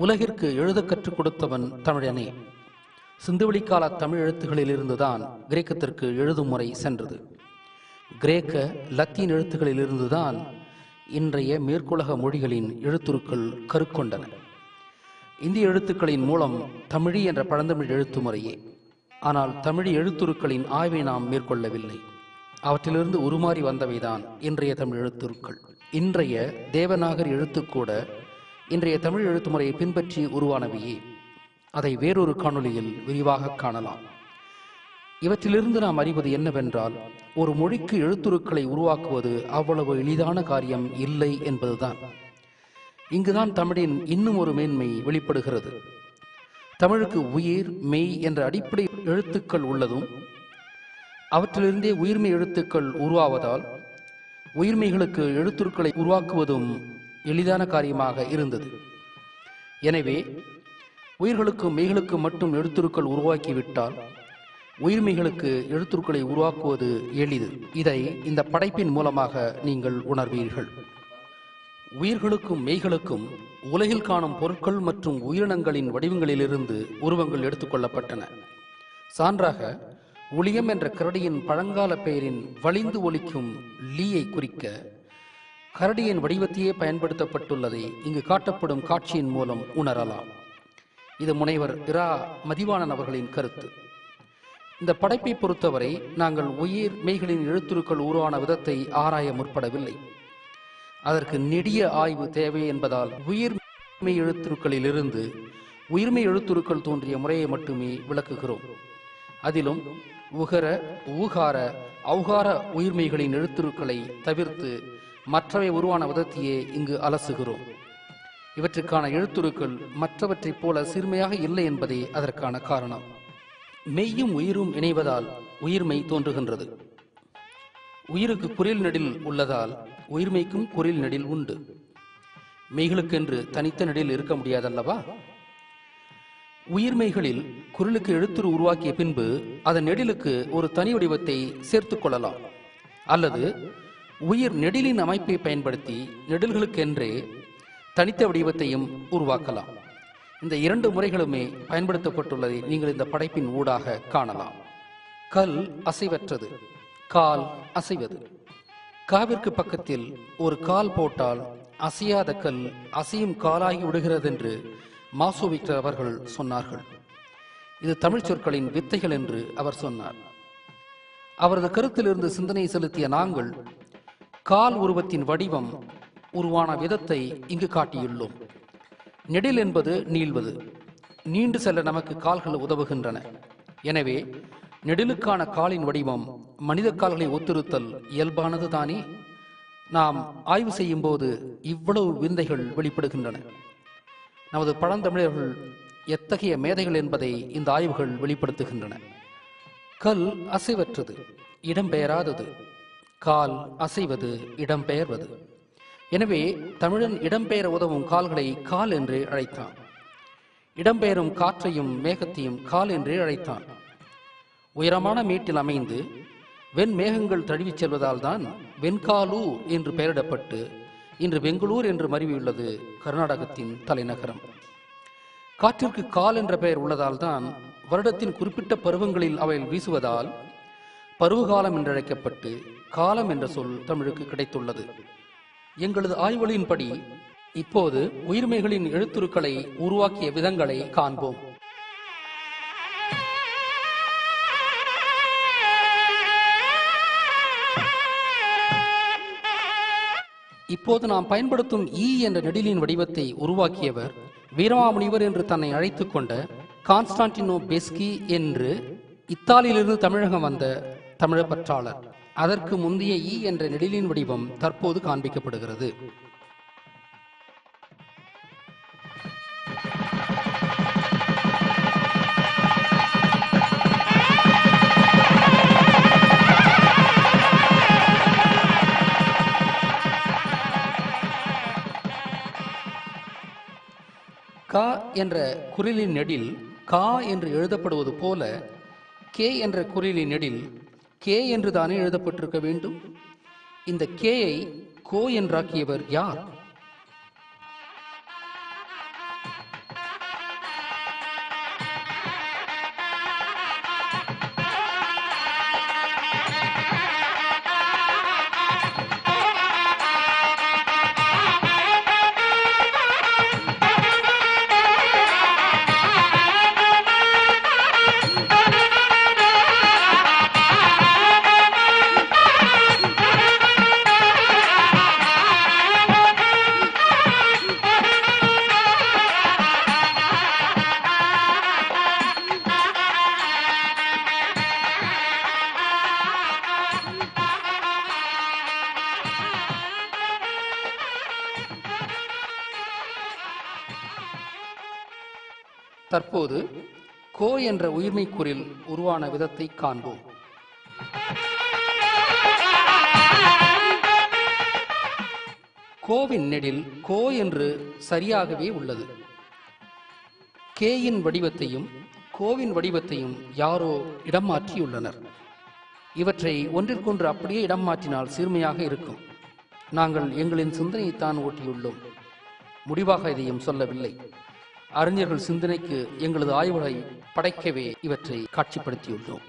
உலகிற்கு எழுத கற்றுக் கொடுத்தவன் தமிழனே. சிந்துவெளிக்கால தமிழ் எழுத்துகளில் இருந்துதான் கிரேக்கத்திற்கு எழுதும் முறை சென்றது. கிரேக்க லத்தீன் எழுத்துகளில் இருந்துதான் இன்றைய மேற்குலக மொழிகளின் எழுத்துருக்கள் கருக்கொண்டன. இந்திய எழுத்துக்களின் மூலம் தமிழி என்ற பழந்தமிழ் எழுத்து முறையே. ஆனால் தமிழ் எழுத்துருக்களின் ஆய்வை நாம் மேற்கொள்ளவில்லை. அவற்றிலிருந்து உருமாறி வந்தவைதான் இன்றைய தமிழ் எழுத்துருக்கள். இன்றைய தேவநாகர் எழுத்துக்கூட இன்றைய தமிழ் எழுத்து முறையை பின்பற்றி உருவானவையே. அதை வேறொரு காணொளியில் விரிவாக காணலாம். இவற்றிலிருந்து நாம் அறிவது என்னவென்றால், ஒரு மொழிக்கு எழுத்துருக்களை உருவாக்குவது அவ்வளவு எளிதான காரியம் இல்லை என்பதுதான். இங்குதான் தமிழின் இன்னும் ஒரு மேன்மை வெளிப்படுகிறது. தமிழுக்கு உயிர், மெய் என்ற அடிப்படை எழுத்துக்கள் உள்ளதும் அவற்றிலிருந்தே உயிர்மெய் எழுத்துக்கள் உருவாவதால் உயிர்மெய்களுக்கு எழுத்துருக்களை உருவாக்குவதும் எளிதான காரியமாக இருந்தது. எனவே உயிர்களுக்கும் மெய்களுக்கும் மட்டும் எழுத்துருக்கள் உருவாக்கிவிட்டால் உயிர்மெய்களுக்கு எழுத்துருக்களை உருவாக்குவது எளிது. இதை இந்த படைப்பின் மூலமாக நீங்கள் உணர்வீர்கள். உயிர்களுக்கும் மெய்களுக்கும் உலகில் காணும் பொருட்கள் மற்றும் உயிரினங்களின் வடிவங்களிலிருந்து உருவங்கள் எடுத்துக்கொள்ளப்பட்டன. சான்றாக, ஒளியம் என்ற கரடியின் பழங்கால பெயரின் வலிந்து ஒலிக்கும் லீயை குறிக்க கரடியின் வடிவத்தையே பயன்படுத்தப்பட்டுள்ளதை இங்கு காட்டப்படும் காட்சியின் மூலம் உணரலாம். இது முனைவர் இரா மதிவாணன் அவர்களின் கருத்து. இந்த படைப்பை பொறுத்தவரை நாங்கள் உயிர் மெய்களின் எழுத்துருக்கள் உருவான விதத்தை ஆராய முற்படவில்லை. அதற்கு நெடிய ஆய்வு தேவை என்பதால் உயிர் மெய் எழுத்துருக்களிலிருந்து உயிர்மெய் எழுத்துருக்கள் தோன்றிய முறையை மட்டுமே விளக்குகிறோம். அதிலும் உகர, ஊகார, ஔகார உயிர்மெய்களின் எழுத்துருக்களை தவிர்த்து மற்றவை உருவான விதத்தையே இங்கு அலசுகிறோம். இவற்றுக்கான எழுத்துருக்கள் மற்றவற்றைப் போல சிறுமையாக இல்லை என்பதே அதற்கான காரணம். மெய்யும் உயிரும் இணைவதால் உயிர்மெய் தோன்றுகின்றது. உயிருக்கு குறில் நெடில் உள்ளதால் உயிர்மெய்க்கும் குறில் நெடில் உண்டு. மெய்களுக்கென்று தனித்த நெடில் இருக்க முடியாதல்லவா? உயிர்மெய்களில் குரிலுக்கு எழுத்துரு உருவாக்கிய பின்பு அதன் நெடிலுக்கு ஒரு தனி வடிவத்தை சேர்த்துக் கொள்ளலாம். அல்லது உயிர் நெடிலின் அமைப்பை பயன்படுத்தி நெடில்களுக்கென்றே தனித்த வடிவத்தையும் உருவாக்கலாம். இந்த இரண்டு முறைகளுமே பயன்படுத்தப்பட்டுள்ளதை நீங்கள் இந்த படைப்பின் ஊடாக காணலாம். கல் அசைவற்றது, கால் அசைவது. காவிற்கு பக்கத்தில் ஒரு கால் போட்டால் அசையாத கல் அசையும் காலாகி விடுகிறது என்று மாசோவிக்டர் அவர்கள் சொன்னார்கள். இது தமிழ் சொற்களின் வித்தைகள் என்று அவர் சொன்னார். அவரது கருத்திலிருந்து சிந்தனை செலுத்திய நாங்கள் கால் உருவத்தின் வடிவம் உருவான விதத்தை இங்கு காட்டியுள்ளோம். நெடில் என்பது நீள்வது. நீண்டு செல்ல நமக்கு கால்கள் உதவுகின்றன. எனவே நெடிலுக்கான காலின் வடிவம் மனித கால்களை ஒத்திருத்தல் இயல்பானது தானே. நாம் ஆய்வு செய்யும் போது இவ்வளவு விந்தைகள் வெளிப்படுகின்றன. நமது பழந்தமிழர்கள் எத்தகைய மேதைகள் என்பதை இந்த ஆய்வுகள் வெளிப்படுத்துகின்றன. கல் அசைவற்றது, இடம்பெயராதது. கால் அசைவது, இடம்பெயர்வது. எனவே தமிழன் இடம்பெயர உதவும் கால்களை கால் என்றே அழைத்தான். இடம்பெயரும் காற்றையும் மேகத்தையும் கால் என்றே அழைத்தான். உயரமான மேட்டில் அமைந்து வெண்மேகங்கள் தழுவிச் செல்வதால் தான் வெண்காலு என்று பெயரிடப்பட்டு இன்று பெங்களூர் என்று மருவியுள்ளது கர்நாடகத்தின் தலைநகரம். காற்றிற்கு கால் என்ற பெயர் உள்ளதால் தான் வருடத்தின் குறிப்பிட்ட பருவங்களில் அவை வீசுவதால் பருவகாலம் என்றழைக்கப்பட்டு காலம் என்ற சொல் தமிழுக்கு கிடைத்துள்ளது. எங்களது ஆய்வுகளின்படி இப்போது உயிர்மெய்களின் எழுத்துருக்களை உருவாக்கிய விதங்களை காண்போம். இப்போது நாம் பயன்படுத்தும் ஈ என்ற நெடிலின் வடிவத்தை உருவாக்கியவர் வீரமாமுனிவர் என்று தன்னை அழைத்துக் கொண்ட கான்ஸ்டான்டினோ பெஸ்கி என்று இத்தாலியிலிருந்து தமிழகம் வந்த தமிழ் பற்றாளர். அதற்கு முந்தைய ஈ என்ற நெடிலின் வடிவம் தற்போது காண்பிக்கப்படுகிறது. கா என்ற குறிலின் நெடில் கா என்று எழுதப்படுவது போல கே என்ற குறிலின் நெடில் கே என்று தானே எழுதப்பட்டிருக்க வேண்டும். இந்த கேயை கோ என்றாக்கியவர் யார்? தற்போது கோ என்ற உயிர்மெய்க்குறில் உருவான விதத்தை காண்போம். கோவின் நெடில் கோ என்று சரியாகவே உள்ளது. கேயின் வடிவத்தையும் கோவின் வடிவத்தையும் யாரோ இடம் மாற்றியுள்ளனர். இவற்றை ஒன்றிற்கொன்று அப்படியே இடம் மாற்றினால் சிறுமையாக இருக்கும். நாங்கள் எங்களின் சிந்தனையைத்தான் ஓட்டியுள்ளோம். முடிவாக இதையும் சொல்லவில்லை. அறிஞர்கள் சிந்தனைக்கு எங்களது ஆய்வுகளை படைக்கவே இவற்றை காட்சிப்படுத்தியுள்ளோம்.